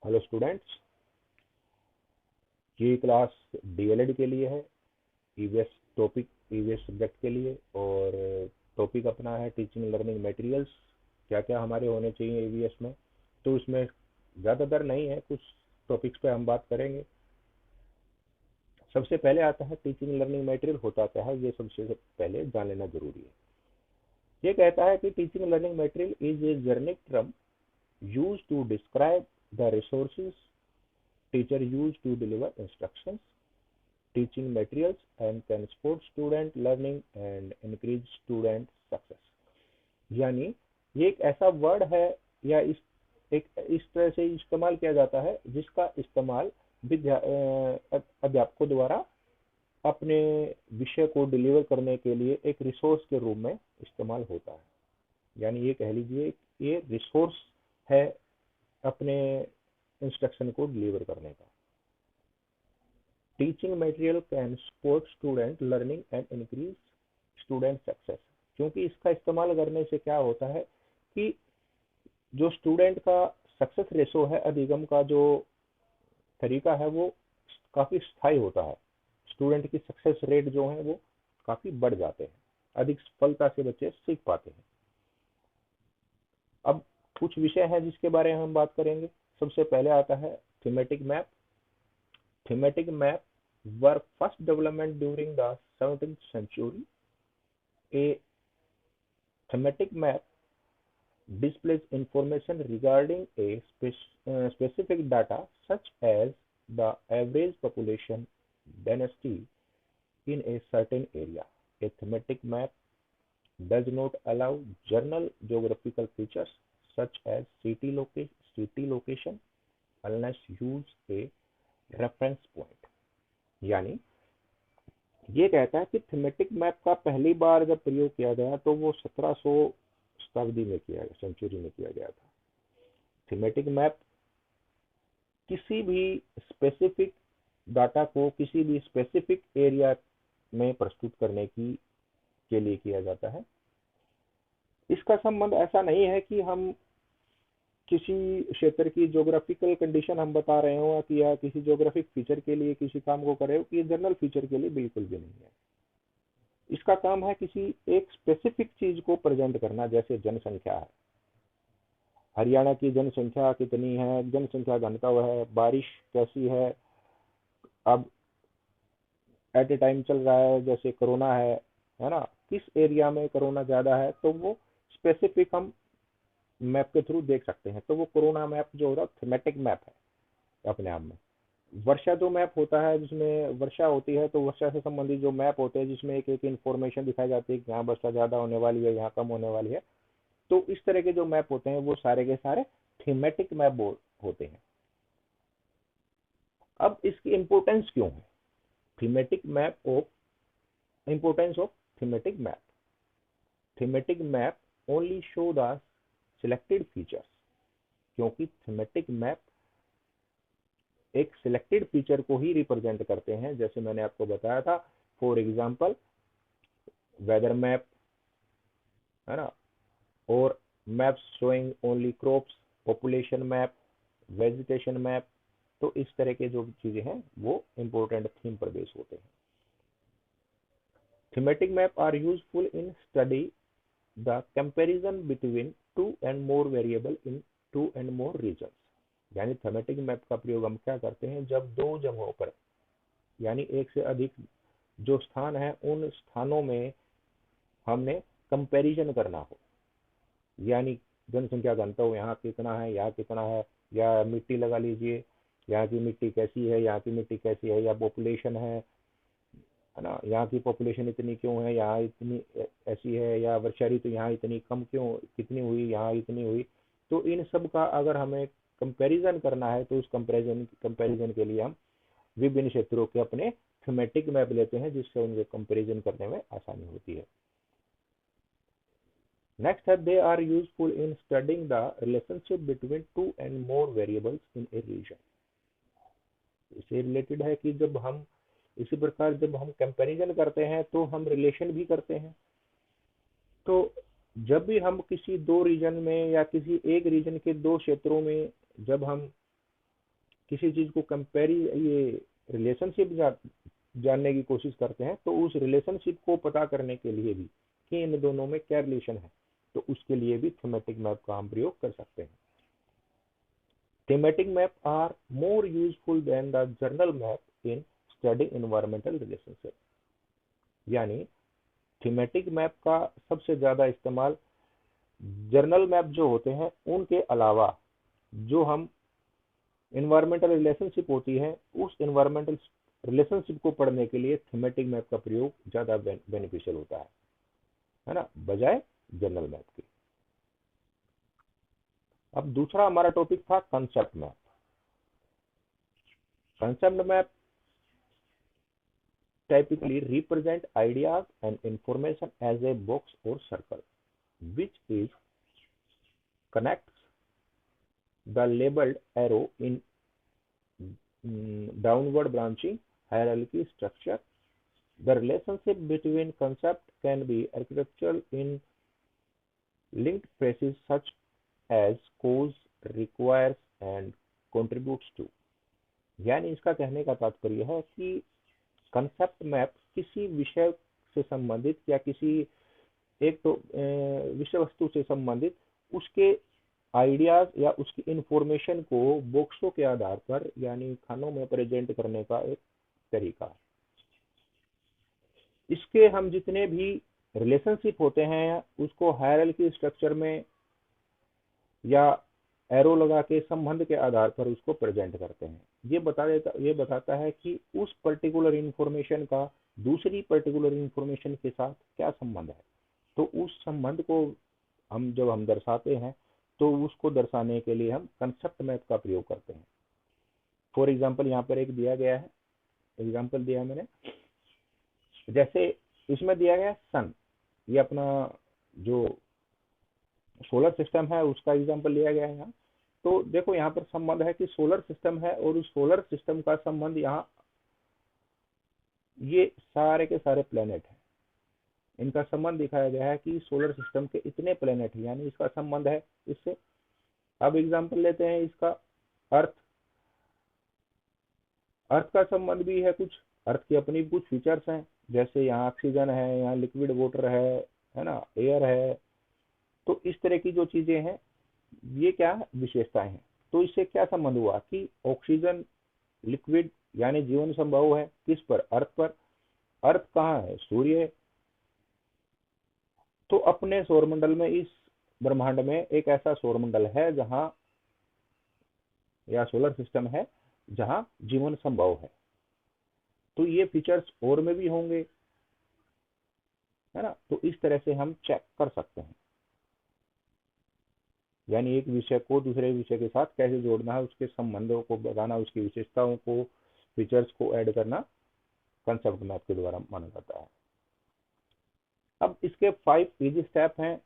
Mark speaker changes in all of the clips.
Speaker 1: Hello students, ये class DElEd के लिए है। ईवीएस टॉपिक, ईवीएस सब्जेक्ट के लिए। और टॉपिक अपना है टीचिंग लर्निंग मटेरियल्स। क्या क्या हमारे होने चाहिए ईवीएस में। तो इसमें ज़्यादातर नहीं है, कुछ टॉपिक्स पे हम बात करेंगे। सबसे पहले आता है टीचिंग लर्निंग मटेरियल होता क्या है, ये सबसे पहले जान लेना जरूरी है। ये कहता है कि teaching learning material is a generic term used to describe the resources teacher use to deliver instructions, teaching materials, and can support student learning and increase student success। यानी ये एक ऐसा वर्ड है या इस तरह से इस्तेमाल किया जाता है जिसका इस्तेमाल अध्यापकों द्वारा अपने विषय को डिलीवर करने के लिए एक रिसोर्स के रूप में इस्तेमाल होता है। यानी ये कह लीजिए ये रिसोर्स है अपने इंस्ट्रक्शन को डिलीवर करने का। Teaching material can support student learning and increase student success. क्योंकि इसका इस्तेमाल करने से क्या होता है कि जो स्टूडेंट का सक्सेस रेशो है, अधिगम का जो तरीका है वो काफ़ी स्थायी होता है। स्टूडेंट की सक्सेस रेट जो है वो काफ़ी बढ़ जाते हैं, अधिक सफलता से बच्चे सीख पाते हैं। अब कुछ विषय हैं जिसके बारे में हम बात करेंगे। सबसे पहले आता है thematic map. Thematic map were first developed during the 17th century. A thematic map displays information regarding a specific data such as the average population density in a certain area. A thematic map does not allow general geographical features such as city location unless use a reference point। यानी ये कहता है कि thematic map का पहली बार जब प्रयोग किया गया तो वो 1700 शताब्दी में किया गया, सेंचुरी में किया गया था। थीमेटिक मैप किसी भी स्पेसिफिक डाटा को किसी भी स्पेसिफिक एरिया में प्रस्तुत करने के लिए किया जाता है। इसका संबंध ऐसा नहीं है कि हम किसी क्षेत्र की ज्योग्राफिकल कंडीशन हम बता रहे हो कि या किसी ज्योग्राफिक फीचर के लिए किसी काम को कर रहे हो, कि ये जनरल फीचर के लिए बिल्कुल भी नहीं है। इसका काम है किसी एक स्पेसिफिक चीज को प्रेजेंट करना। जैसे जनसंख्या है, हरियाणा की जनसंख्या कितनी है, जनसंख्या घनत्व है, बारिश कैसी है, अब एट ए टाइम चल रहा है, जैसे कोरोना है ना, किस एरिया में कोरोना ज्यादा है तो वो स्पेसिफिक हम मैप के थ्रू देख सकते हैं। तो वो कोरोना मैप जो होता है थीमेटिक मैप है अपने आप में। वर्षा जो मैप होता है जिसमें वर्षा होती है तो वर्षा से संबंधित जो मैप होते हैं जिसमें एक एक इन्फॉर्मेशन दिखाई जाती है कि यहाँ वर्षा ज्यादा होने वाली है, यहाँ कम होने वाली है। तो इस तरह के जो मैप होते हैं वो सारे के सारे थीमेटिक मैप होते हैं। अब इसकी इंपोर्टेंस क्यों है, thematic map of importance of thematic map. Thematic map only show the selected features. क्योंकि थीमेटिक मैप एक सिलेक्टेड फीचर को ही रिप्रेजेंट करते हैं। जैसे मैंने आपको बताया था, फॉर एग्जांपल वेदर मैप है ना, और maps showing only crops, population map, vegetation map. तो इस तरह के जो चीजें हैं वो इंपॉर्टेंट थीम पर बेस होते हैं। Thematic map are useful in study the comparison between two and more variable in two and more region. यानी थीमेटिक मैप का प्रयोग हम क्या करते हैं, जब दो जगहों पर यानी एक से अधिक जो स्थान है उन स्थानों में हमने कंपैरिजन करना हो। यानी जनसंख्या घनत्व यहाँ कितना है, यहाँ कितना है, या मिट्टी लगा लीजिए, यहाँ की मिट्टी कैसी है, यहाँ की मिट्टी कैसी है, या पॉपुलेशन है ना, यहाँ की पॉपुलेशन इतनी क्यों है, यहाँ इतनी ऐसी है, या वर्षा ऋतु यहाँ इतनी कम क्यों, कितनी हुई, यहाँ इतनी हुई। तो इन सब का अगर हमें कंपैरिजन करना है तो उस कंपैरिजन के लिए हम विभिन्न क्षेत्रों के अपने थीमेटिक मैप लेते हैं जिससे उनके कंपैरिजन करने में आसानी होती है। नेक्स्ट है they are useful in studying the relationship between two and more variables in a region. इससे रिलेटेड है कि जब हम इसी प्रकार जब हम कंपैरिजन करते हैं तो हम रिलेशन भी करते हैं। तो जब भी हम किसी दो रीजन में या किसी एक रीजन के दो क्षेत्रों में जब हम किसी चीज को कंपेयर, ये रिलेशनशिप जानने की कोशिश करते हैं, तो उस रिलेशनशिप को पता करने के लिए भी कि इन दोनों में क्या रिलेशन है, तो उसके लिए भी थीमेटिक मैप का हम प्रयोग कर सकते हैं। Thematic map are more useful than the general map in study environmental relationship. यानी थीमेटिक मैप का सबसे ज्यादा इस्तेमाल जर्नल मैप जो होते हैं उनके अलावा जो हम इन्वायरमेंटल रिलेशनशिप होती है, उस इन्वायरमेंटल रिलेशनशिप को पढ़ने के लिए थीमेटिक मैप का प्रयोग ज्यादा बेनिफिशियल होता है ना, बजाय जनरल मैप के। अब दूसरा हमारा टॉपिक था concept map. Concept map typically represent ideas and information as a box or circle, which is connects the labeled arrow in downward branching hierarchy structure. The relationship between concepts can be architectural in linked phrases such as cause, requires and contributes to। यानी इसका कहने का तात्पर्य है कि concept map किसी विषय से संबंधित या किसी एक तो विषय वस्तु से संबंधित उसके आइडियाज या उसकी इंफॉर्मेशन को बॉक्सों के आधार पर यानी खानों में प्रेजेंट करने का एक तरीका है। इसके हम जितने भी रिलेशनशिप होते हैं उसको हायरार्की स्ट्रक्चर में या एरो लगा के संबंध के आधार पर उसको प्रेजेंट करते हैं। ये बताता है कि उस पर्टिकुलर इंफॉर्मेशन का दूसरी पर्टिकुलर इंफॉर्मेशन के साथ क्या संबंध है। तो उस संबंध को जब हम दर्शाते हैं तो उसको दर्शाने के लिए हम कंसेप्ट मैप का प्रयोग करते हैं। फॉर एग्जाम्पल यहाँ पर एक दिया गया है, एग्जाम्पल दिया है मैंने, जैसे इसमें दिया गया सन, ये अपना जो सोलर सिस्टम है उसका एग्जाम्पल लिया गया है यहाँ। तो देखो यहाँ पर संबंध है कि सोलर सिस्टम है और उस सोलर सिस्टम का संबंध यहाँ ये सारे के सारे प्लेनेट है, इनका संबंध दिखाया गया है कि सोलर सिस्टम के इतने प्लेनेट है, यानी इसका संबंध है इससे। अब एग्जाम्पल लेते हैं इसका अर्थ। अर्थ का संबंध भी है कुछ, अर्थ की अपनी कुछ फीचर्स हैं, जैसे यहाँ ऑक्सीजन है, यहाँ लिक्विड वाटर है ना, एयर है। तो इस तरह की जो चीजें हैं ये क्या विशेषताएं हैं। तो इससे क्या संबंध हुआ कि ऑक्सीजन लिक्विड यानी जीवन संभव है किस पर, अर्थ पर। अर्थ कहाँ है, सूर्य है। तो अपने सौरमंडल में, इस ब्रह्मांड में एक ऐसा सौरमंडल है जहां या सोलर सिस्टम है जहां जीवन संभव है। तो ये फीचर्स और में भी होंगे, है ना। तो इस तरह से हम चेक कर सकते हैं, यानी एक विषय को दूसरे विषय के साथ कैसे जोड़ना है, उसके संबंधों को बताना, उसकी विशेषताओं को, फीचर्स को ऐड करना कंसेप्ट मैप के द्वारा माना जाता है। अब इसके 5 इजी स्टेप हैं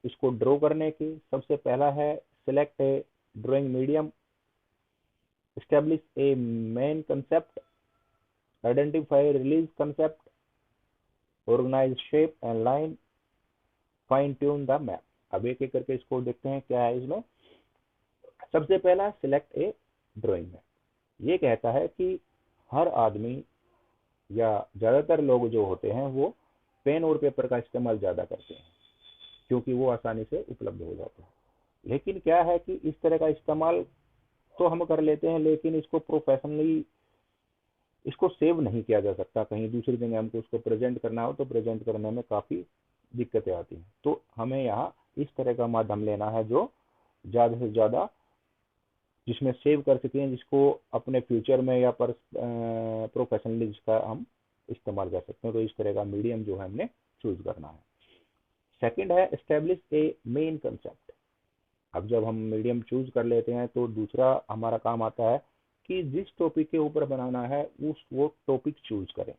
Speaker 1: इसको ड्रॉ करने के। सबसे पहला है select a drawing medium, establish a main concept, identify release concept, organize shape and line, fine tune the map. अब एक एक करके इसको देखते हैं क्या है इसमें। सबसे पहला सिलेक्ट ए ड्राइंग मैप। ये कहता है कि हर आदमी या ज्यादातर लोग जो होते हैं वो पेन और पेपर का इस्तेमाल ज्यादा करते हैं क्योंकि वो आसानी से उपलब्ध हो जाता है। लेकिन क्या है कि इस तरह का इस्तेमाल तो हम कर लेते हैं, लेकिन इसको प्रोफेशनली इसको सेव नहीं किया जा सकता। कहीं दूसरी जगह हमको उसको प्रेजेंट करना हो तो प्रेजेंट करने में काफी दिक्कतें आती हैं। तो हमें यहाँ इस तरह का माध्यम लेना है जो ज्यादा से ज्यादा जिसमें सेव कर सकें, जिसको अपने फ्यूचर में या पर प्रोफेशनली जिसका हम इस्तेमाल कर सकते हैं। तो इस तरह का मीडियम जो है हमने चूज करना है। सेकंड है एस्टेब्लिश ए मेन कंसेप्ट। अब जब हम मीडियम चूज कर लेते हैं तो दूसरा हमारा काम आता है कि जिस टॉपिक के ऊपर बनाना है वो टॉपिक चूज करें,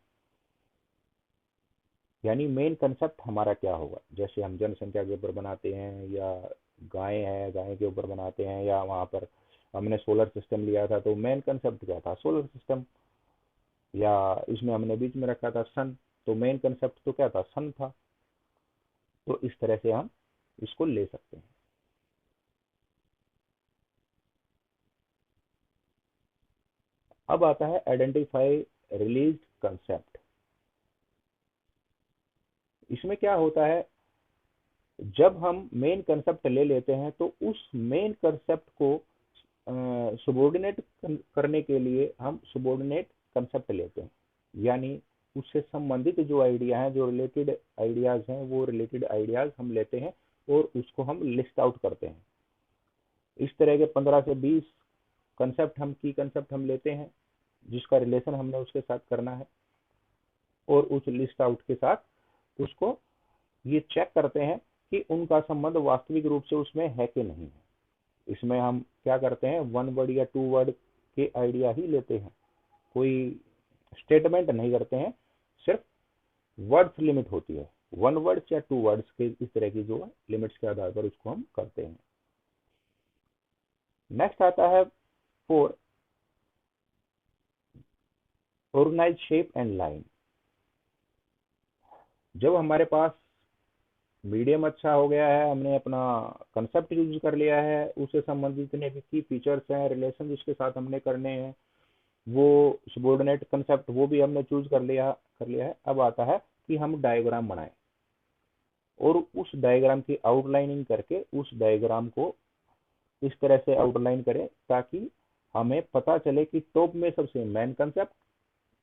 Speaker 1: यानी मेन कंसेप्ट हमारा क्या होगा। जैसे हम जनसंख्या के ऊपर बनाते हैं या गाय है, गाय के ऊपर बनाते हैं, या वहां पर हमने सोलर सिस्टम लिया था तो मेन कंसेप्ट क्या था, सोलर सिस्टम। या इसमें हमने बीच में रखा था सन, तो मेन कंसेप्ट तो क्या था, सन था। तो इस तरह से हम इसको ले सकते हैं। अब आता है आइडेंटिफाई रिलीज्ड कंसेप्ट। इसमें क्या होता है, जब हम मेन कंसेप्ट ले लेते हैं तो उस मेन कंसेप्ट को सबॉर्डिनेट करने के लिए हम सबॉर्डिनेट कंसेप्ट लेते हैं, यानी उससे संबंधित जो आइडिया हैं, जो रिलेटेड आइडियाज हैं, वो रिलेटेड आइडियाज हम लेते हैं और उसको हम लिस्ट आउट करते हैं। इस तरह के 15 से 20 कंसेप्ट हम की कंसेप्ट हम लेते हैं जिसका रिलेशन हमने उसके साथ करना है, और उस लिस्ट आउट के साथ उसको ये चेक करते हैं कि उनका संबंध वास्तविक रूप से उसमें है कि नहीं है। इसमें हम क्या करते हैं, वन वर्ड या टू वर्ड के आइडिया ही लेते हैं, कोई स्टेटमेंट नहीं करते हैं, सिर्फ वर्ड्स लिमिट होती है, वन वर्ड्स या टू वर्ड्स के इस तरह की जो लिमिट्स के आधार पर उसको हम करते हैं। नेक्स्ट आता है four, organize shape and line. जब हमारे पास मीडियम अच्छा हो गया है, हमने अपना कंसेप्ट यूज कर लिया है, उससे संबंधित जितने भी की फीचर्स हैं, रिलेशन जिसके साथ हमने करने हैं, वो सबॉर्डिनेट कंसेप्ट वो भी हमने चूज कर लिया है। अब आता है कि हम डायग्राम बनाएं और उस डायग्राम की आउटलाइनिंग करके उस डायग्राम को इस तरह से आउटलाइन करें ताकि हमें पता चले कि टॉप में सबसे मेन कंसेप्ट,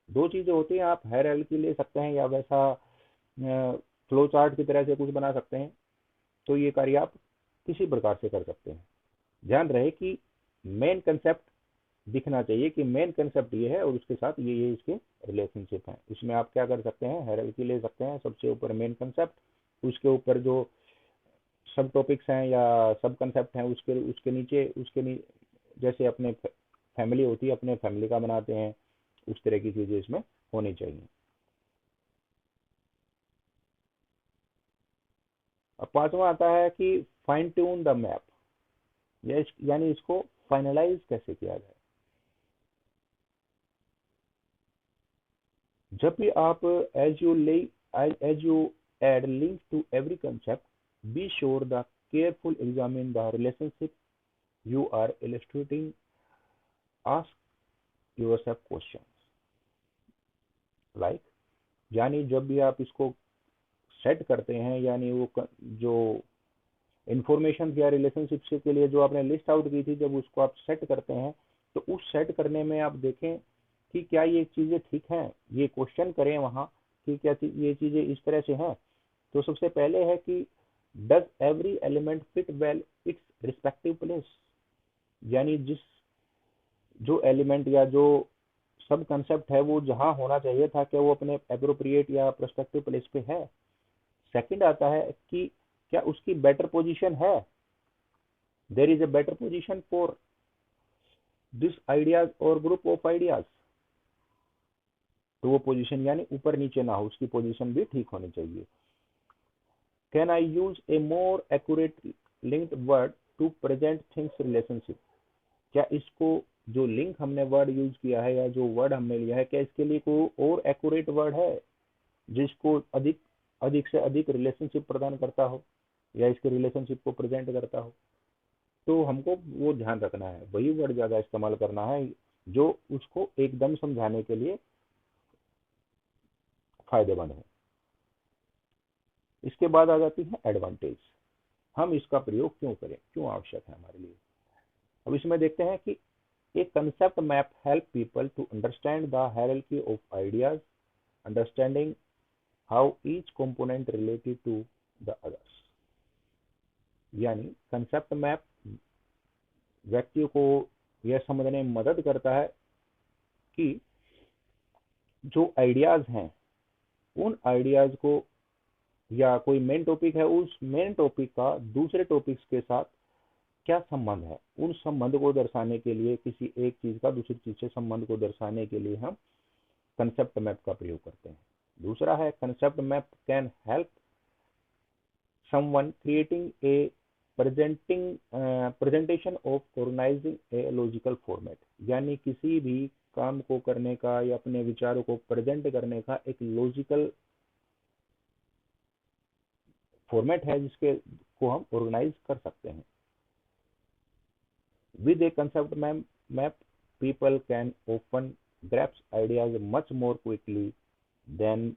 Speaker 1: दो चीजें होती हैं, आप हायरार्की ले सकते हैं या वैसा फ्लो चार्ट की तरह से कुछ बना सकते हैं, तो ये कार्य आप किसी प्रकार से कर सकते हैं। ध्यान रहे कि मेन कंसेप्ट दिखना चाहिए कि मेन कंसेप्ट ये है और उसके साथ ये इसके रिलेशनशिप है। इसमें आप क्या कर सकते हैं, हायरार्की ले सकते हैं, सबसे ऊपर मेन कंसेप्ट, उसके ऊपर जो सब टॉपिक्स हैं या सब कंसेप्ट हैं, उसके उसके नीचे जैसे अपने फैमिली होती है, अपने फैमिली का बनाते हैं, उस तरह की चीजें इसमें होनी चाहिए। अब पांचवा आता है कि फाइन ट्यून द मैप, यानी इसको फाइनलाइज कैसे किया जाए। जब भी आप as you add links to every concept, be sure the careful examine the relationship you are illustrating. Ask yourself questions like, यानी जब भी आप इसको सेट करते हैं, यानी वो जो इंफॉर्मेशन या रिलेशनशिप के लिए जो आपने लिस्ट आउट की थी, जब उसको आप सेट करते हैं तो उस सेट करने में आप देखें कि क्या ये चीजें ठीक हैं, ये क्वेश्चन करें वहां कि क्या ये चीजें इस तरह से हैं। तो सबसे पहले है कि does every element fit well it's respective place, यानी जिस जो एलिमेंट या जो सब कंसेप्ट है वो जहां होना चाहिए था, क्या वो अपने एप्रोप्रिएट या प्रोस्पेक्टिव प्लेस पे है। सेकंड आता है कि क्या उसकी बेटर पोजीशन है, there is a better position for this ideas और ग्रुप ऑफ आइडियाज। तो वो पोजीशन यानी ऊपर नीचे ना हो, उसकी पोजीशन भी ठीक होनी चाहिए। Can I use a more accurate linked word to present things relationship, क्या इसको जो लिंक हमने वर्ड यूज किया है या जो वर्ड हमने लिया है, क्या इसके लिए कोई और एक्यूरेट वर्ड है जिसको अधिक अधिक से अधिक रिलेशनशिप प्रदान करता हो या इसके रिलेशनशिप को प्रेजेंट करता हो। तो हमको वो ध्यान रखना है, वही वर्ड ज्यादा इस्तेमाल करना है जो उसको एकदम समझाने के लिए फायदेमंद हो। इसके बाद आ जाती है एडवांटेज, हम इसका प्रयोग क्यों करें, क्यों आवश्यक है हमारे लिए। अब इसमें देखते हैं कि a concept map help people to understand the hierarchy of ideas, understanding how each component related to the others। यानी कंसेप्ट मैप व्यक्ति को यह समझने में मदद करता है कि जो आइडियाज हैं, उन आइडियाज को या कोई मेन टॉपिक है, उस मेन टॉपिक का दूसरे टॉपिक्स के साथ क्या संबंध है, उन संबंध को दर्शाने के लिए, किसी एक चीज का दूसरी चीज से संबंध को दर्शाने के लिए हम कंसेप्ट मैप का प्रयोग करते हैं। दूसरा है concept map can help someone creating a presentation of organizing a logical format, यानी किसी भी काम को करने का या अपने विचारों को प्रेजेंट करने का एक लॉजिकल फॉर्मेट है जिसके को हम ऑर्गेनाइज कर सकते हैं। With A concept map people can often grasp ideas much more quickly than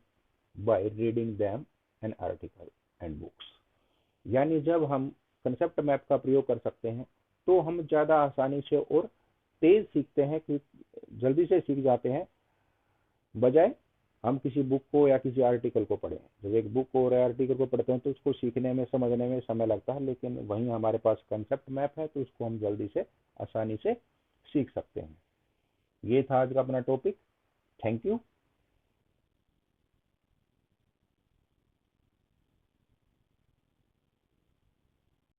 Speaker 1: by reading them an article and books. यानी जब हम कंसेप्ट मैप का प्रयोग कर सकते हैं तो हम ज़्यादा आसानी से और तेज सीखते हैं, कि जल्दी से सीख जाते हैं, बजाय हम किसी बुक को या किसी आर्टिकल को पढ़ें। जब एक बुक और आर्टिकल को पढ़ते हैं तो उसको सीखने में, समझने में समय लगता है, लेकिन वहीं हमारे पास कंसेप्ट मैप है तो उसको हम जल्दी से, आसानी से सीख सकते हैं। ये था आज का अपना टॉपिक। Thank you.